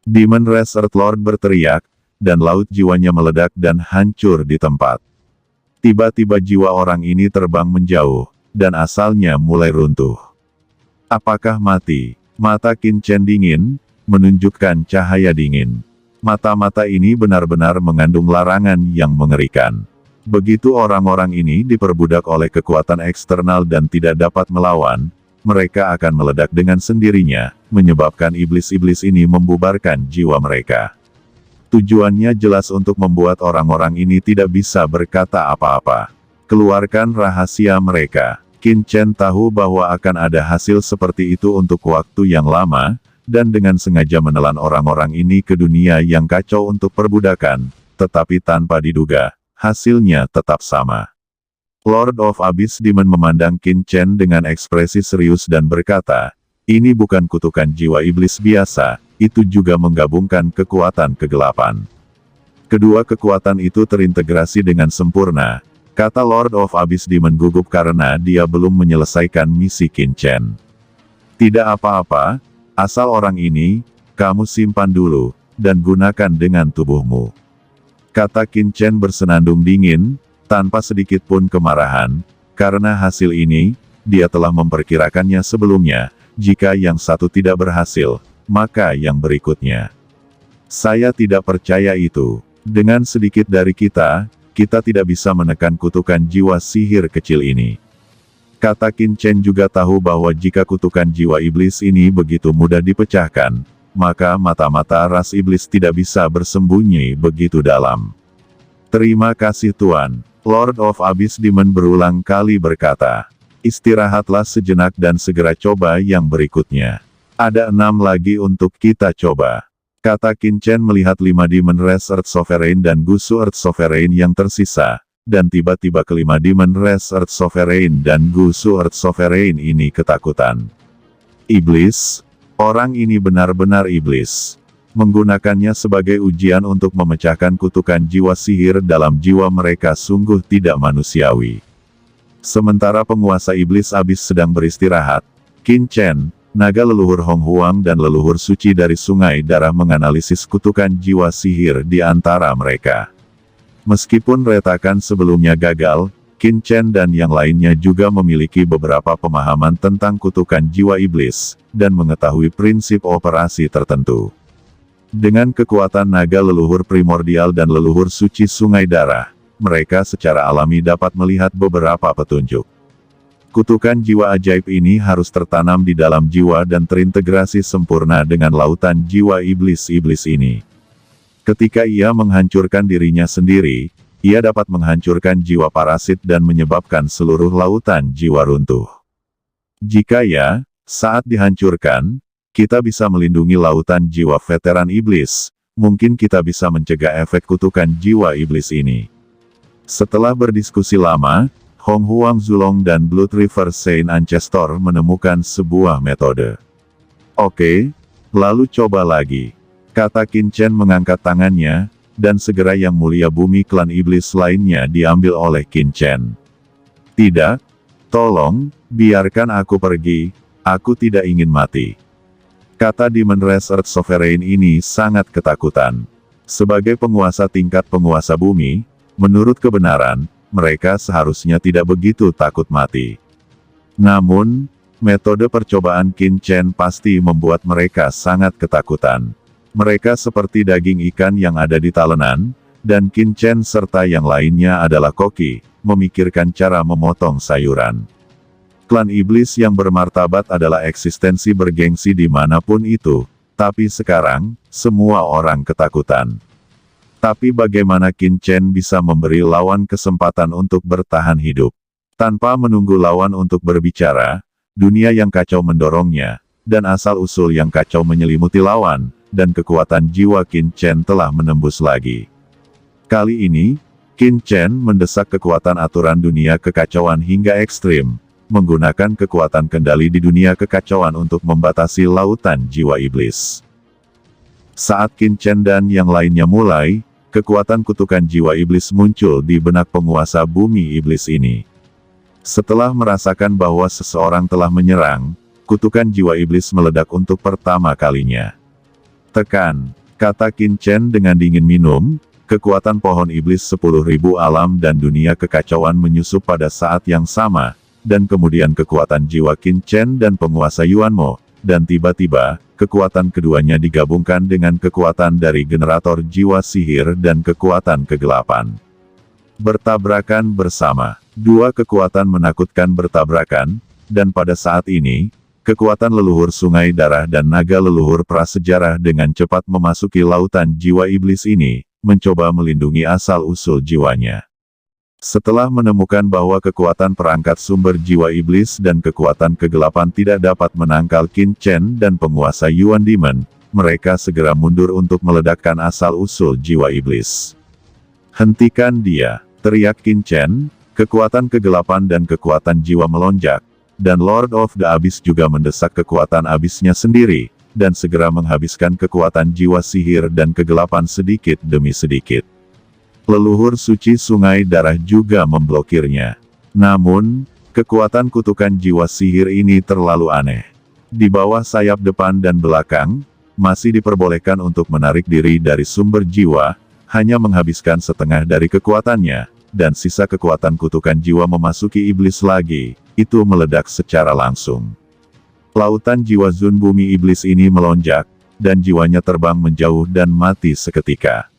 Demon Race Earth Lord berteriak, dan laut jiwanya meledak dan hancur di tempat. Tiba-tiba jiwa orang ini terbang menjauh, dan asalnya mulai runtuh. Apakah mati? Mata Qin Chen dingin, menunjukkan cahaya dingin. Mata-mata ini benar-benar mengandung larangan yang mengerikan. Begitu orang-orang ini diperbudak oleh kekuatan eksternal dan tidak dapat melawan, mereka akan meledak dengan sendirinya, menyebabkan iblis-iblis ini membubarkan jiwa mereka. Tujuannya jelas untuk membuat orang-orang ini tidak bisa berkata apa-apa. Keluarkan rahasia mereka. Qin Chen tahu bahwa akan ada hasil seperti itu untuk waktu yang lama, dan dengan sengaja menelan orang-orang ini ke dunia yang kacau untuk perbudakan, tetapi tanpa diduga, hasilnya tetap sama. Lord of Abyss Demon memandang Qin Chen dengan ekspresi serius dan berkata, ini bukan kutukan jiwa iblis biasa, itu juga menggabungkan kekuatan kegelapan. Kedua kekuatan itu terintegrasi dengan sempurna, kata Lord of Abyss Demon gugup karena dia belum menyelesaikan misi Qin Chen. Tidak apa-apa, asal orang ini, kamu simpan dulu, dan gunakan dengan tubuhmu. Kata Qin Chen bersenandung dingin, tanpa sedikit pun kemarahan, karena hasil ini, dia telah memperkirakannya sebelumnya, jika yang satu tidak berhasil, maka yang berikutnya. Saya tidak percaya itu. Dengan sedikit dari kita tidak bisa menekan kutukan jiwa sihir kecil ini. Kata Qin Chen juga tahu bahwa jika kutukan jiwa iblis ini begitu mudah dipecahkan, maka mata-mata ras iblis tidak bisa bersembunyi begitu dalam. Terima kasih Tuan. Lord of Abyss Demon berulang kali berkata, istirahatlah sejenak dan segera coba yang berikutnya. Ada 6 lagi untuk kita coba. Kata Qin Chen melihat 5 Demon Race Earth Sovereign dan Gusu Earth Sovereign yang tersisa, dan tiba-tiba kelima Demon Race Earth Sovereign dan Gusu Earth Sovereign ini ketakutan. Iblis? Orang ini benar-benar iblis. Menggunakannya sebagai ujian untuk memecahkan kutukan jiwa sihir dalam jiwa mereka sungguh tidak manusiawi. Sementara penguasa iblis abis sedang beristirahat, Qin Chen, naga leluhur Hong Huang dan leluhur suci dari sungai darah menganalisis kutukan jiwa sihir di antara mereka. Meskipun retakan sebelumnya gagal, Qin Chen dan yang lainnya juga memiliki beberapa pemahaman tentang kutukan jiwa iblis, dan mengetahui prinsip operasi tertentu. Dengan kekuatan naga leluhur primordial dan leluhur suci sungai darah, mereka secara alami dapat melihat beberapa petunjuk. Kutukan jiwa ajaib ini harus tertanam di dalam jiwa dan terintegrasi sempurna dengan lautan jiwa iblis-iblis ini. Ketika ia menghancurkan dirinya sendiri, ia dapat menghancurkan jiwa parasit dan menyebabkan seluruh lautan jiwa runtuh. Jika ya, saat dihancurkan, kita bisa melindungi lautan jiwa veteran iblis, mungkin kita bisa mencegah efek kutukan jiwa iblis ini. Setelah berdiskusi lama, Hong Huang Zulong dan Blood River Saint Ancestor menemukan sebuah metode. Oke, lalu coba lagi. Kata Qin Chen mengangkat tangannya, dan segera yang mulia bumi klan iblis lainnya diambil oleh Qin Chen. Tidak, tolong, biarkan aku pergi, aku tidak ingin mati. Kata Demon Race Earth Sovereign ini sangat ketakutan. Sebagai penguasa tingkat penguasa bumi, menurut kebenaran, mereka seharusnya tidak begitu takut mati. Namun, metode percobaan Qin Chen pasti membuat mereka sangat ketakutan. Mereka seperti daging ikan yang ada di talenan, dan Qin Chen serta yang lainnya adalah koki, memikirkan cara memotong sayuran. Klan iblis yang bermartabat adalah eksistensi bergengsi dimanapun itu, tapi sekarang, semua orang ketakutan. Tapi bagaimana Qin Chen bisa memberi lawan kesempatan untuk bertahan hidup? Tanpa menunggu lawan untuk berbicara, dunia yang kacau mendorongnya, dan asal-usul yang kacau menyelimuti lawan, dan kekuatan jiwa Qin Chen telah menembus lagi. Kali ini, Qin Chen mendesak kekuatan aturan dunia kekacauan hingga ekstrim, menggunakan kekuatan kendali di dunia kekacauan untuk membatasi lautan jiwa iblis. Saat Qin Chen dan yang lainnya mulai, kekuatan kutukan jiwa iblis muncul di benak penguasa bumi iblis ini. Setelah merasakan bahwa seseorang telah menyerang, kutukan jiwa iblis meledak untuk pertama kalinya. Tekan, kata Qin Chen dengan dingin minum, kekuatan pohon iblis 10.000 alam dan dunia kekacauan menyusup pada saat yang sama, dan kemudian kekuatan jiwa Qin Chen dan penguasa Yuan Mo, dan tiba-tiba, kekuatan keduanya digabungkan dengan kekuatan dari generator jiwa sihir dan kekuatan kegelapan. Bertabrakan bersama, dua kekuatan menakutkan bertabrakan, dan pada saat ini, kekuatan leluhur sungai darah dan naga leluhur prasejarah dengan cepat memasuki lautan jiwa iblis ini, mencoba melindungi asal-usul jiwanya. Setelah menemukan bahwa kekuatan perangkat sumber jiwa iblis dan kekuatan kegelapan tidak dapat menangkal Qin Chen dan penguasa Yuan Demon, mereka segera mundur untuk meledakkan asal-usul jiwa iblis. Hentikan dia, teriak Qin Chen, kekuatan kegelapan dan kekuatan jiwa melonjak, dan Lord of the Abyss juga mendesak kekuatan abisnya sendiri, dan segera menghabiskan kekuatan jiwa sihir dan kegelapan sedikit demi sedikit. Leluhur suci sungai darah juga memblokirnya. Namun, kekuatan kutukan jiwa sihir ini terlalu aneh. Di bawah sayap depan dan belakang, masih diperbolehkan untuk menarik diri dari sumber jiwa, hanya menghabiskan setengah dari kekuatannya, dan sisa kekuatan kutukan jiwa memasuki iblis lagi, itu meledak secara langsung. Lautan jiwa Zun bumi iblis ini melonjak, dan jiwanya terbang menjauh dan mati seketika.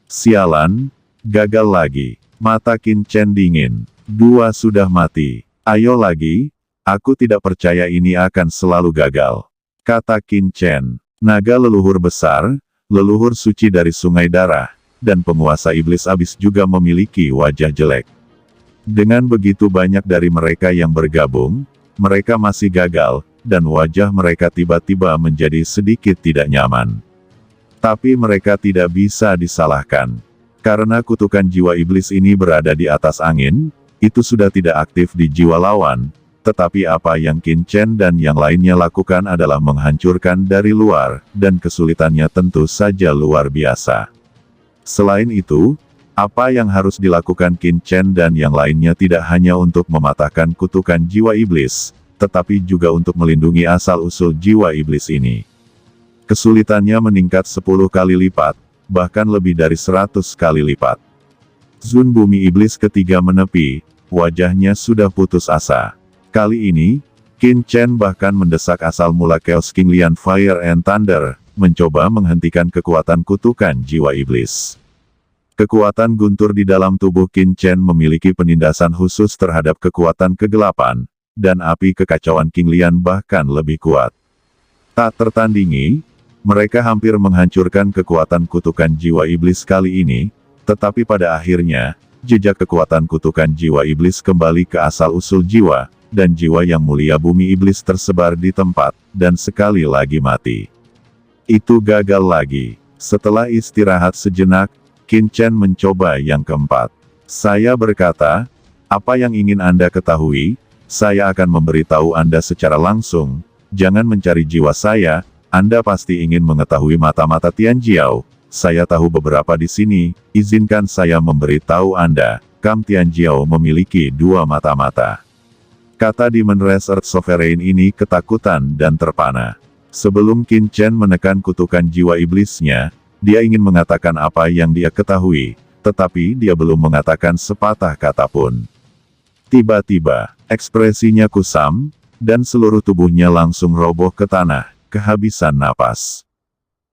Sialan, gagal lagi. Mata Qin Chen dingin. Dua sudah mati. Ayo lagi, aku tidak percaya ini akan selalu gagal. Kata Qin Chen. Naga leluhur besar, leluhur suci dari sungai darah, dan penguasa iblis abis juga memiliki wajah jelek. Dengan begitu banyak dari mereka yang bergabung, mereka masih gagal, dan wajah mereka tiba-tiba menjadi sedikit tidak nyaman. Tapi mereka tidak bisa disalahkan. Karena kutukan jiwa iblis ini berada di atas angin, itu sudah tidak aktif di jiwa lawan, tetapi apa yang Qin Chen dan yang lainnya lakukan adalah menghancurkan dari luar, dan kesulitannya tentu saja luar biasa. Selain itu, apa yang harus dilakukan Qin Chen dan yang lainnya tidak hanya untuk mematahkan kutukan jiwa iblis, tetapi juga untuk melindungi asal-usul jiwa iblis ini. Kesulitannya meningkat 10 kali lipat, bahkan lebih dari 100 kali lipat. Zun bumi iblis ketiga menepi, wajahnya sudah putus asa. Kali ini, Qin Chen bahkan mendesak asal mula Chaos King Lian Fire and Thunder, mencoba menghentikan kekuatan kutukan jiwa iblis. Kekuatan guntur di dalam tubuh Qin Chen memiliki penindasan khusus terhadap kekuatan kegelapan, dan api kekacauan King Lian bahkan lebih kuat. Tak tertandingi, mereka hampir menghancurkan kekuatan kutukan jiwa iblis kali ini, tetapi pada akhirnya, jejak kekuatan kutukan jiwa iblis kembali ke asal-usul jiwa, dan jiwa yang mulia bumi iblis tersebar di tempat, dan sekali lagi mati. Itu gagal lagi. Setelah istirahat sejenak, Qin Chen mencoba yang keempat. Saya berkata, apa yang ingin Anda ketahui, saya akan memberitahu Anda secara langsung, jangan mencari jiwa saya, Anda pasti ingin mengetahui mata-mata Tianjiao, saya tahu beberapa di sini, izinkan saya memberitahu Anda, Kam Tianjiao memiliki 2 mata-mata. Kata Demon Race Earth Sovereign ini ketakutan dan terpana. Sebelum Qin Chen menekan kutukan jiwa iblisnya, dia ingin mengatakan apa yang dia ketahui, tetapi dia belum mengatakan sepatah kata pun. Tiba-tiba, ekspresinya kusam, dan seluruh tubuhnya langsung roboh ke tanah, kehabisan napas.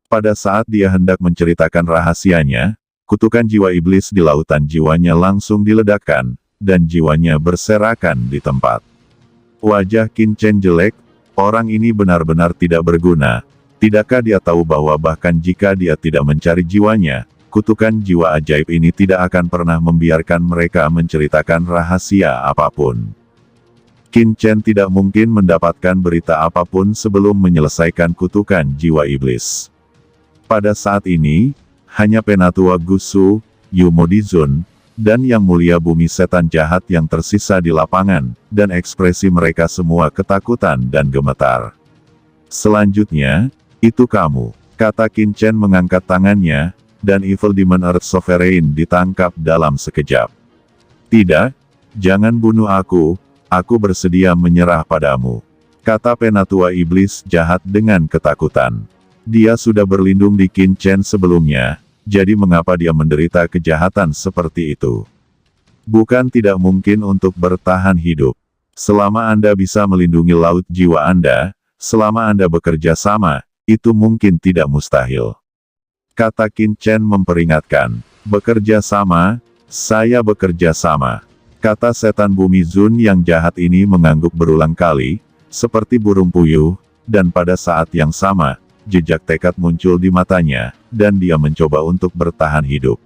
Pada saat dia hendak menceritakan rahasianya, kutukan jiwa iblis di lautan jiwanya langsung diledakkan, dan jiwanya berserakan di tempat. Wajah Qin Chen jelek, orang ini benar-benar tidak berguna. Tidakkah dia tahu bahwa bahkan jika dia tidak mencari jiwanya, kutukan jiwa ajaib ini tidak akan pernah membiarkan mereka menceritakan rahasia apapun. Qin Chen tidak mungkin mendapatkan berita apapun sebelum menyelesaikan kutukan jiwa iblis. Pada saat ini, hanya Penatua Gusu, Yu Modizun, dan Yang Mulia Bumi Setan Jahat yang tersisa di lapangan, dan ekspresi mereka semua ketakutan dan gemetar. Selanjutnya, itu kamu, kata Qin Chen mengangkat tangannya, dan Evil Demon Earth Sovereign ditangkap dalam sekejap. Tidak, jangan bunuh aku bersedia menyerah padamu, kata Penatua Iblis Jahat dengan ketakutan. Dia sudah berlindung di Qin Chen sebelumnya, jadi mengapa dia menderita kejahatan seperti itu? Bukan tidak mungkin untuk bertahan hidup. Selama Anda bisa melindungi laut jiwa Anda, selama Anda bekerja sama, itu mungkin tidak mustahil. Kata Qin Chen memperingatkan, bekerja sama, saya bekerja sama. Kata setan bumi Zun yang jahat ini mengangguk berulang kali, seperti burung puyuh, dan pada saat yang sama, jejak tekad muncul di matanya, dan dia mencoba untuk bertahan hidup.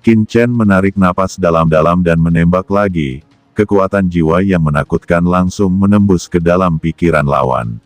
Qin Chen menarik napas dalam-dalam dan menembak lagi, kekuatan jiwa yang menakutkan langsung menembus ke dalam pikiran lawan.